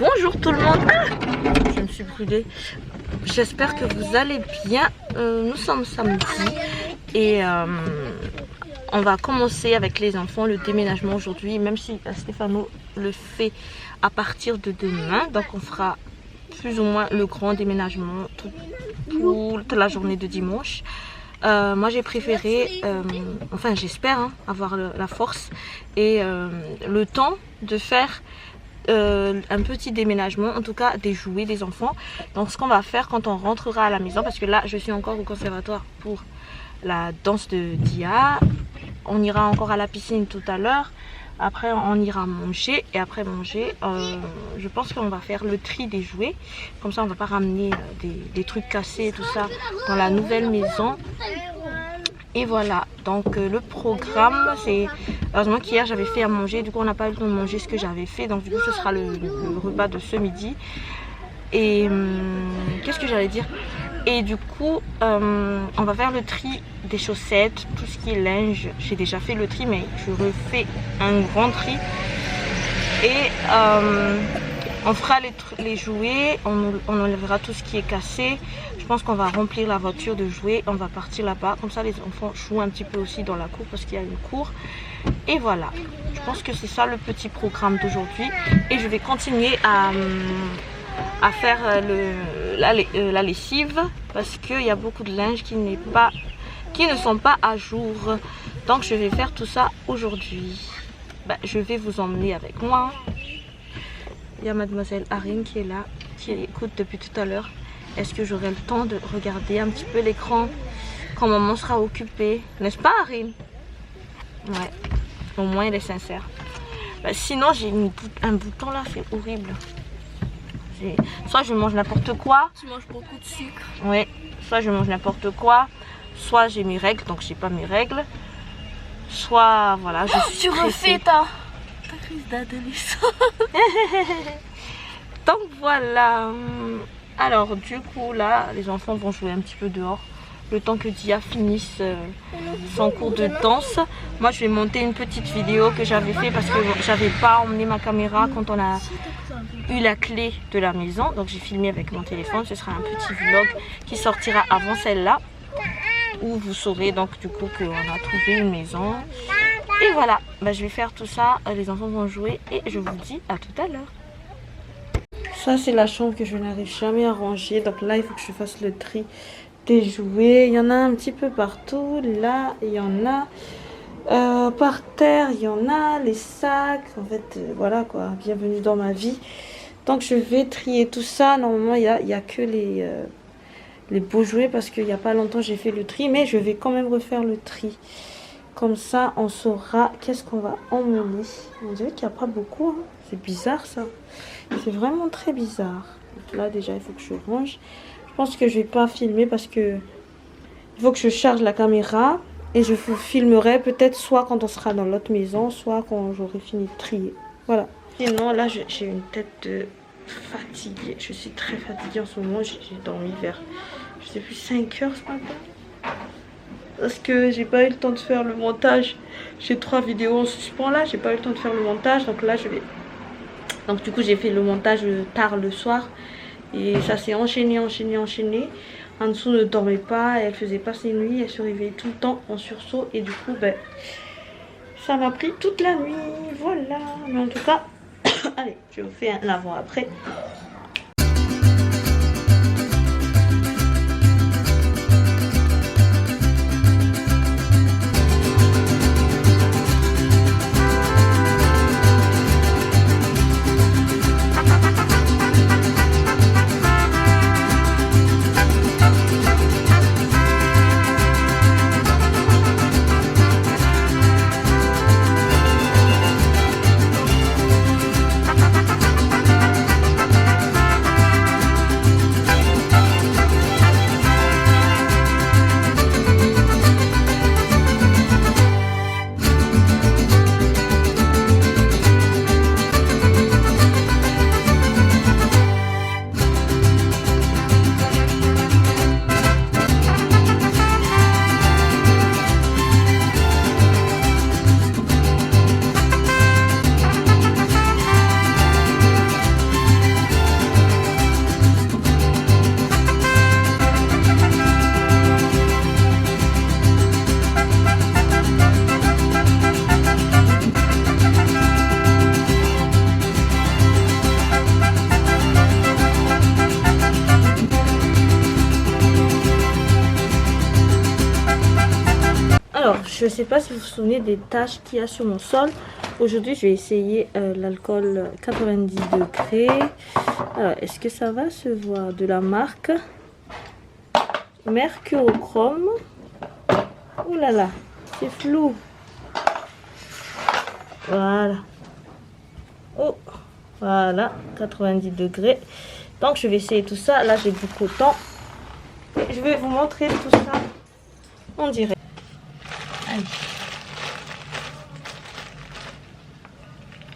Bonjour tout le monde. Je me suis brûlée. J'espère que vous allez bien. Nous sommes samedi et on va commencer avec les enfants le déménagement aujourd'hui, même si Stéphano le fait à partir de demain. Donc on fera plus ou moins le grand déménagement toute la journée de dimanche. Moi j'ai préféré, enfin j'espère avoir la force et le temps de faire un petit déménagement, en tout cas des jouets des enfants. Donc ce qu'on va faire quand on rentrera à la maison, parce que là je suis encore au conservatoire pour la danse de Dia, on ira encore à la piscine tout à l'heure, après on ira manger et après manger je pense qu'on va faire le tri des jouets, comme ça on va pas ramener des trucs cassés et tout ça dans la nouvelle maison. Et voilà, donc le programme, c'est heureusement qu'hier j'avais fait à manger, du coup on n'a pas eu le temps de manger ce que j'avais fait, donc du coup ce sera le repas de ce midi. Et qu'est-ce que j'allais dire? Et du coup on va faire le tri des chaussettes, tout ce qui est linge. J'ai déjà fait le tri mais je refais un grand tri. Et on fera les jouets, on enlèvera tout ce qui est cassé. Je pense qu'on va remplir la voiture de jouets, on va partir là-bas. Comme ça les enfants jouent un petit peu aussi dans la cour parce qu'il y a une cour. Et voilà, je pense que c'est ça le petit programme d'aujourd'hui. Et je vais continuer à faire la lessive parce qu'il y a beaucoup de linge qui ne sont pas à jour. Donc je vais faire tout ça aujourd'hui. Je vais vous emmener avec moi. Il y a mademoiselle Arin qui est là, qui écoute depuis tout à l'heure. Est-ce que j'aurai le temps de regarder un petit peu l'écran quand maman sera occupée? N'est-ce pas Arin? Ouais, au moins elle est sincère. Sinon j'ai un bouton là, c'est horrible. Soit je mange n'importe quoi. Tu manges beaucoup de sucre. Ouais, soit je mange n'importe quoi. Soit j'ai mes règles, donc j'ai pas mes règles. Soit voilà, je suis tu refais ta crise d'adolescence. Donc voilà. Alors du coup là les enfants vont jouer un petit peu dehors le temps que Dia finisse son cours de danse. Moi je vais monter une petite vidéo que j'avais fait parce que j'avais pas emmené ma caméra quand on a eu la clé de la maison, donc j'ai filmé avec mon téléphone. Ce sera un petit vlog qui sortira avant celle-là où vous saurez donc du coup qu'on a trouvé une maison. Et voilà, je vais faire tout ça, les enfants vont jouer et je vous dis à tout à l'heure. Ça c'est la chambre que je n'arrive jamais à ranger, donc là il faut que je fasse le tri des jouets. Il y en a un petit peu partout, là il y en a par terre, il y en a les sacs, en fait voilà quoi, bienvenue dans ma vie. Donc je vais trier tout ça. Normalement il y a que les beaux jouets parce qu'il n'y a pas longtemps j'ai fait le tri, mais je vais quand même refaire le tri. Comme ça on saura qu'est-ce qu'on va emmener. On dirait qu'il n'y a pas beaucoup, hein. C'est bizarre ça. C'est vraiment très bizarre. Donc là déjà il faut que je range. Je pense que je vais pas filmer parce que il faut que je charge la caméra. Et je vous filmerai peut-être soit quand on sera dans l'autre maison, soit quand j'aurai fini de trier. Voilà. Sinon là j'ai une tête de fatiguée. Je suis très fatiguée en ce moment. J'ai dormi vers, je sais plus, 5 heures ce matin. Parce que j'ai pas eu le temps de faire le montage. J'ai 3 vidéos en suspens là. J'ai pas eu le temps de faire le montage. Donc là je vais... Donc du coup j'ai fait le montage tard le soir. Et ça s'est enchaîné. En dessous ne dormait pas, elle faisait pas ses nuits, elle se réveillait tout le temps en sursaut. Et du coup ça m'a pris toute la nuit. Voilà. Mais en tout cas, allez, je vous fais un avant-après. je ne sais pas si vous vous souvenez des taches qu'il y a sur mon sol. Aujourd'hui, je vais essayer l'alcool 90 degrés. Alors, est-ce que ça va se voir? De la marque Mercurochrome. Ouh là là, c'est flou. Voilà. Oh, voilà, 90 degrés. Donc, je vais essayer tout ça. Là, j'ai du coton. Et je vais vous montrer tout ça en direct. Allez.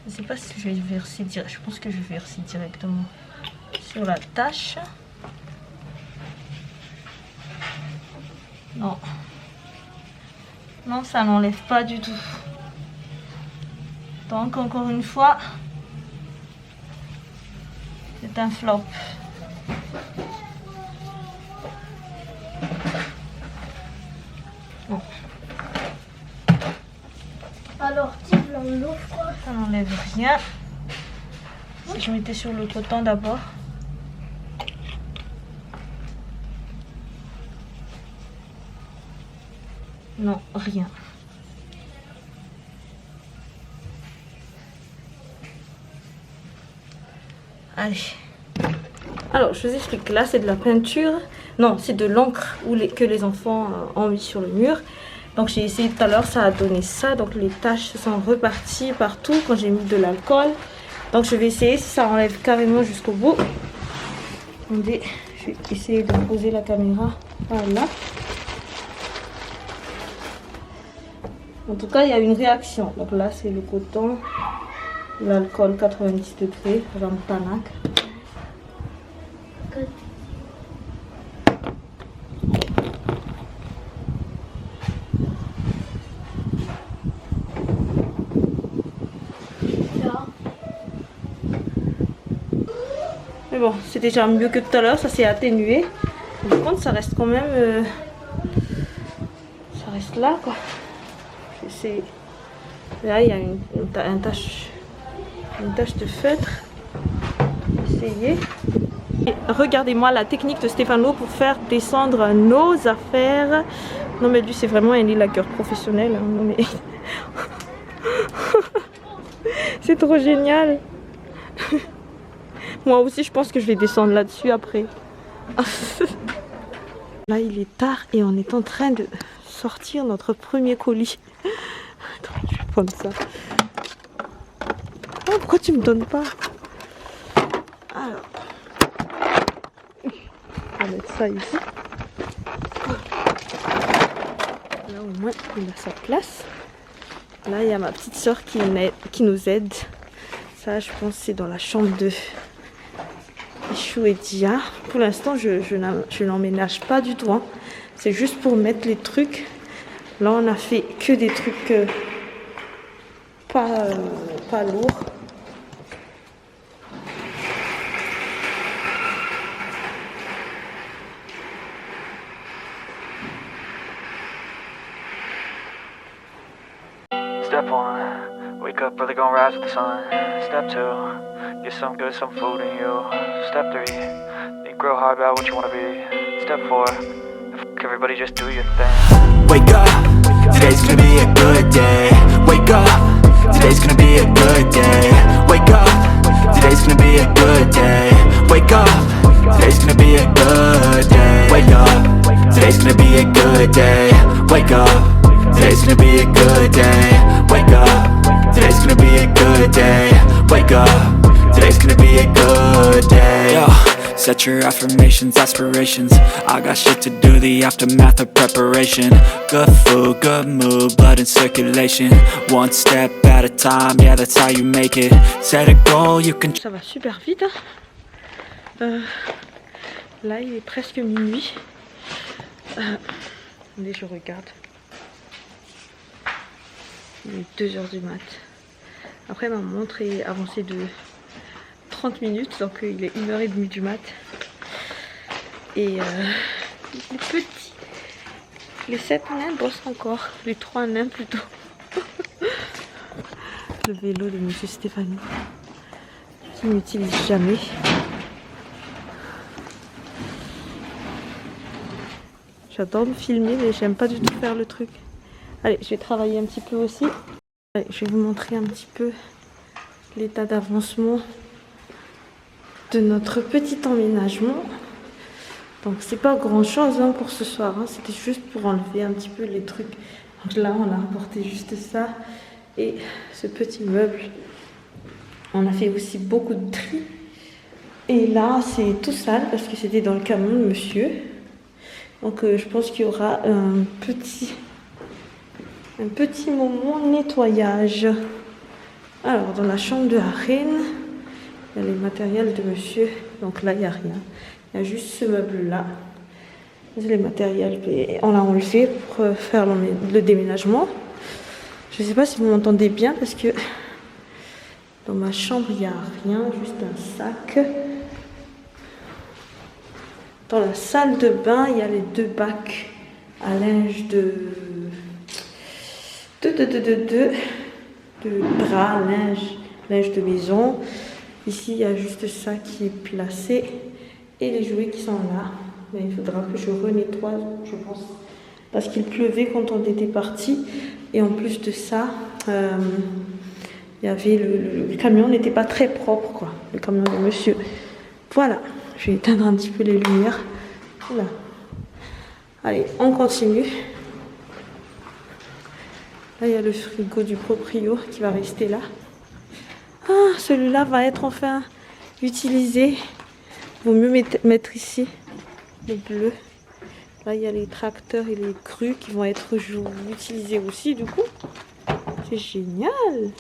Je ne sais pas si je vais verser direct. Je pense que je vais verser directement sur la tâche. Non. Non, ça n'enlève pas du tout. Donc, encore une fois, c'est un flop. Bon. Alors, tu l'enlèves quoi? Ça n'enlève rien. Si je mettais sur le coton d'abord. Non, rien. Allez. Alors, je vous explique. Là, c'est de la peinture. Non, c'est de l'encre que les enfants ont mis sur le mur. Donc, j'ai essayé tout à l'heure, ça a donné ça. Donc, les taches se sont reparties partout quand j'ai mis de l'alcool. Donc, je vais essayer si ça enlève carrément jusqu'au bout. Attendez, je vais essayer de poser la caméra. Voilà. En tout cas, il y a une réaction. Donc là, c'est le coton, l'alcool 90 degrés, Rampanac. Mais bon, c'est déjà mieux que tout à l'heure, ça s'est atténué. Par contre, ça reste quand même... ça reste là, quoi. Là, il y a une tache de feutre. Essayez. Regardez-moi la technique de Stéphano pour faire descendre nos affaires. Non mais lui c'est vraiment un élagueur professionnel. Hein. Non mais c'est trop génial. Moi aussi je pense que je vais descendre là-dessus après. Là il est tard et on est en train de sortir notre premier colis. Attends, je vais prendre ça. Oh, pourquoi tu me donnes pas? Alors, on va mettre ça ici. Là au moins il a sa place. Là il y a ma petite soeur qui nous aide. Ça je pense c'est dans la chambre de Chou et Dia. Pour l'instant je n'emménage pas du tout. Hein. C'est juste pour mettre les trucs. Là on a fait que des trucs pas lourds. Step 1, wake up early, gonna rise with the sun. Step 2, get some good, some food in you. Step 3, think real hard about what you wanna be. Step 4, everybody just do your thing. Wake up, today's gonna be a good day. Wake up, today's gonna be a good day. Wake up, today's gonna be a good day. Wake up, today's gonna be a good day. Wake up, today's gonna be a good day. Wake up. Today's gonna be a good day. Wake up. Today's gonna be a good day. Wake up. Today's gonna be a good day. Yo, set your affirmations, aspirations. I got shit to do, the aftermath of preparation. Good food, good mood, blood in circulation. One step at a time, yeah, that's how you make it. Set a goal, you can... Ça va super vite. Hein. Là, il est presque minuit. Attendez, je regarde. Il est 2h du mat. Après ma montre est avancée de 30 minutes, donc il est 1h30 du mat. Et les petits, les 7 nains bossent encore, les 3 nains plutôt. Le vélo de monsieur Stéphanie, qui n'utilise jamais. J'adore me filmer, mais j'aime pas du tout faire le truc. Allez, je vais travailler un petit peu aussi. Allez, je vais vous montrer un petit peu l'état d'avancement de notre petit emménagement. Donc c'est pas grand chose hein, pour ce soir, hein. C'était juste pour enlever un petit peu les trucs. Donc là on a apporté juste ça et ce petit meuble. On a fait aussi beaucoup de tri. Et là c'est tout sale parce que c'était dans le camion de monsieur. Donc je pense qu'il y aura un petit moment nettoyage. Alors dans la chambre de Arène, il y a les matériels de monsieur. Donc là il n'y a rien. Il y a juste ce meuble là. Les matériels, on l'a enlevé pour faire le déménagement. Je ne sais pas si vous m'entendez bien parce que dans ma chambre il n'y a rien, juste un sac. Dans la salle de bain il y a les 2 bacs à linge de drap, linge de maison. Ici il y a juste ça qui est placé et les jouets qui sont là. Mais il faudra que je renettoie, je pense, parce qu'il pleuvait quand on était parti. Et en plus de ça, il y avait le camion n'était pas très propre, quoi. Le camion de monsieur. Voilà, je vais éteindre un petit peu les lumières. Voilà. Allez, on continue. Là, il y a le frigo du proprio qui va rester là. Ah, celui-là va être enfin utilisé. Vaut mieux mettre ici le bleu. Là, il y a les tracteurs et les crues qui vont être utilisés aussi, du coup. C'est génial.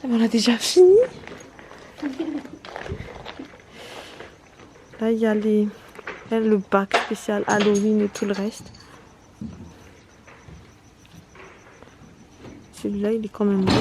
On a déjà fini. Là, il y a le bac spécial Halloween et tout le reste. Celui-là, il est quand même beau.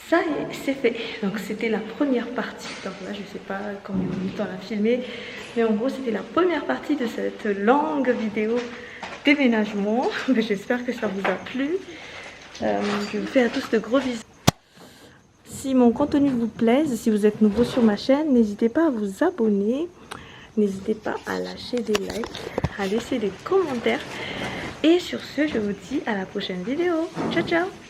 Ça y est, c'est fait. Donc c'était la première partie. Donc là, je sais pas combien de temps on a filmé, mais en gros, c'était la première partie de cette longue vidéo déménagement. J'espère que ça vous a plu. Je vous fais à tous de gros bisous. Si mon contenu vous plaise, si vous êtes nouveau sur ma chaîne, n'hésitez pas à vous abonner. N'hésitez pas à lâcher des likes, à laisser des commentaires. Et sur ce, je vous dis à la prochaine vidéo. Ciao, ciao!